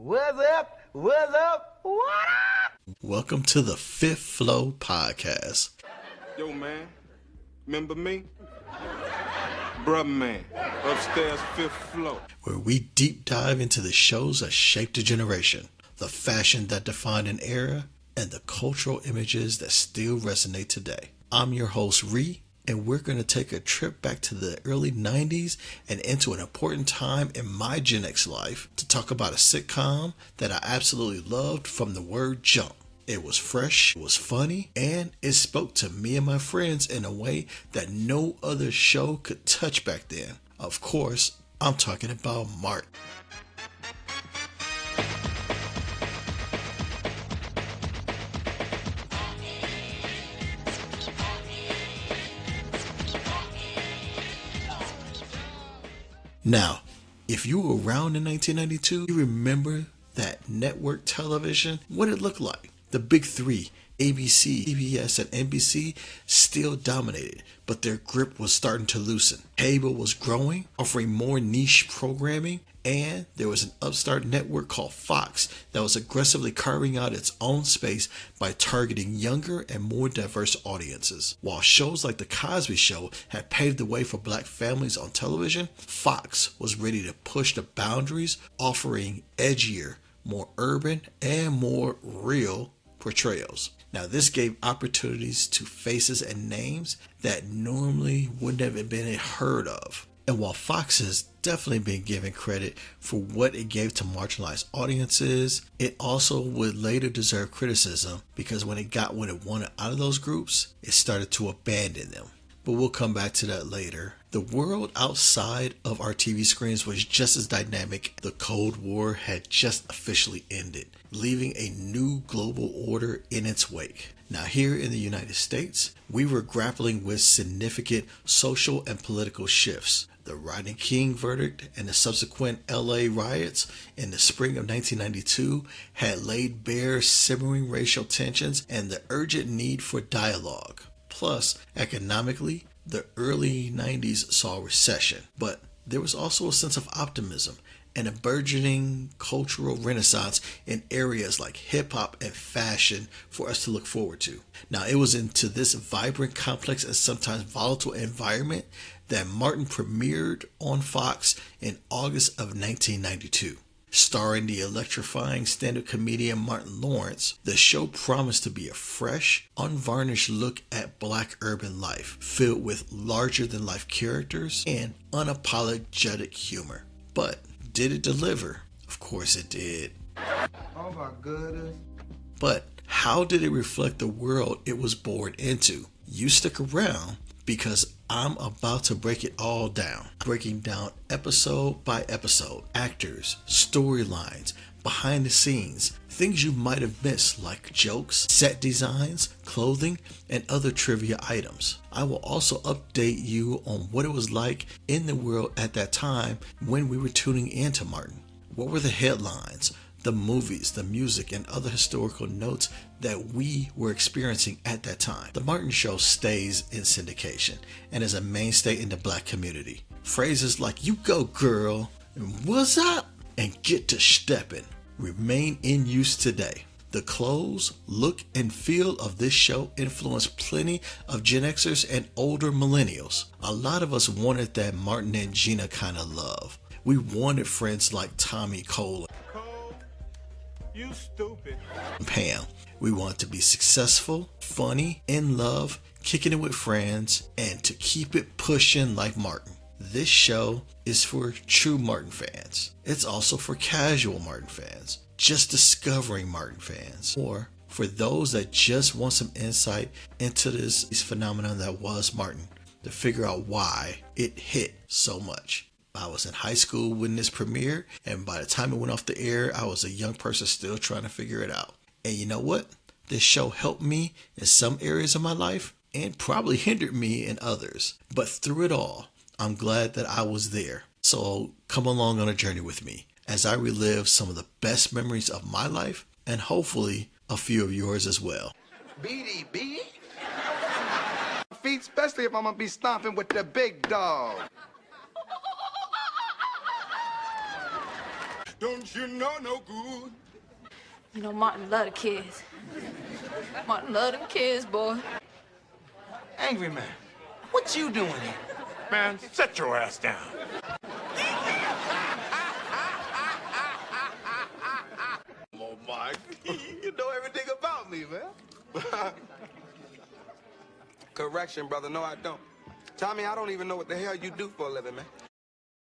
What's up? What's up? What up? Welcome to the Fif Flo podcast. Yo, man, remember me? Bruh, man, upstairs Fif Flo. Where we deep dive into the shows that shaped a generation, the fashion that defined an era, and the cultural images that still resonate today. I'm your host, Ree, and we're going to take a trip back to the early 90s and into an important time in my Gen X life to talk about a sitcom that I absolutely loved from the word jump. It was fresh, it was funny, and it spoke to me and my friends in a way that no other show could touch back then. Of course, I'm talking about Martin. Now, if you were around in 1992, you remember that network television, what it looked like. The big three, ABC, CBS, and NBC, still dominated, but their grip was starting to loosen. Cable was growing, offering more niche programming, and there was an upstart network called Fox that was aggressively carving out its own space by targeting younger and more diverse audiences. While shows like The Cosby Show had paved the way for black families on television, Fox was ready to push the boundaries, offering edgier, more urban, and more real portrayals. Now, this gave opportunities to faces and names that normally wouldn't have been heard of. And while Fox has definitely been given credit for what it gave to marginalized audiences, it also would later deserve criticism because when it got what it wanted out of those groups, it started to abandon them. But we'll come back to that later. The world outside of our TV screens was just as dynamic. The Cold War had just officially ended, leaving a new global order in its wake. Now, here in the United States, we were grappling with significant social and political shifts. The Rodney King verdict and the subsequent LA riots in the spring of 1992 had laid bare simmering racial tensions and the urgent need for dialogue. Plus, economically, the early 90s saw recession, but there was also a sense of optimism and a burgeoning cultural renaissance in areas like hip-hop and fashion for us to look forward to. Now, it was into this vibrant, complex, and sometimes volatile environment that Martin premiered on Fox in August of 1992. Starring the electrifying stand-up comedian Martin Lawrence, the show promised to be a fresh, unvarnished look at black urban life, filled with larger-than-life characters and unapologetic humor. But did it deliver? Of course it did. Oh my goodness. But how did it reflect the world it was born into? You stick around because I'm about to break it all down. Breaking down episode by episode, actors, storylines, behind the scenes, things you might have missed like jokes, set designs, clothing, and other trivia items. I will also update you on what it was like in the world at that time when we were tuning into Martin. What were the headlines, the movies, the music, and other historical notes that we were experiencing at that time? The Martin Show stays in syndication and is a mainstay in the black community. Phrases like "you go girl" and "what's up" and "get to steppin'" remain in use today. The clothes, look, and feel of this show influenced plenty of Gen Xers and older millennials. A lot of us wanted that Martin and Gina kind of love. We wanted friends like Tommy, Cole, You stupid. and Pam. We wanted to be successful, funny, in love, kicking it with friends, and to keep it pushing like Martin. This show is for true Martin fans. It's also for casual Martin fans, just discovering Martin fans, or for those that just want some insight into this phenomenon that was Martin, to figure out why it hit so much. I was in high school when this premiered, and by the time it went off the air, I was a young person still trying to figure it out. And you know what? This show helped me in some areas of my life and probably hindered me in others. But through it all, I'm glad that I was there. So come along on a journey with me as I relive some of the best memories of my life and hopefully a few of yours as well. BDB? Feet, especially if I'm gonna be stomping with the big dog. Don't you know no good? You know, Martin love the kids. Martin love them kids, boy. Angry man, what you doing here? Man, set your ass down. Oh, Mike, you know everything about me, man. Correction, brother. No, I don't. Tommy, I don't even know what the hell you do for a living, man.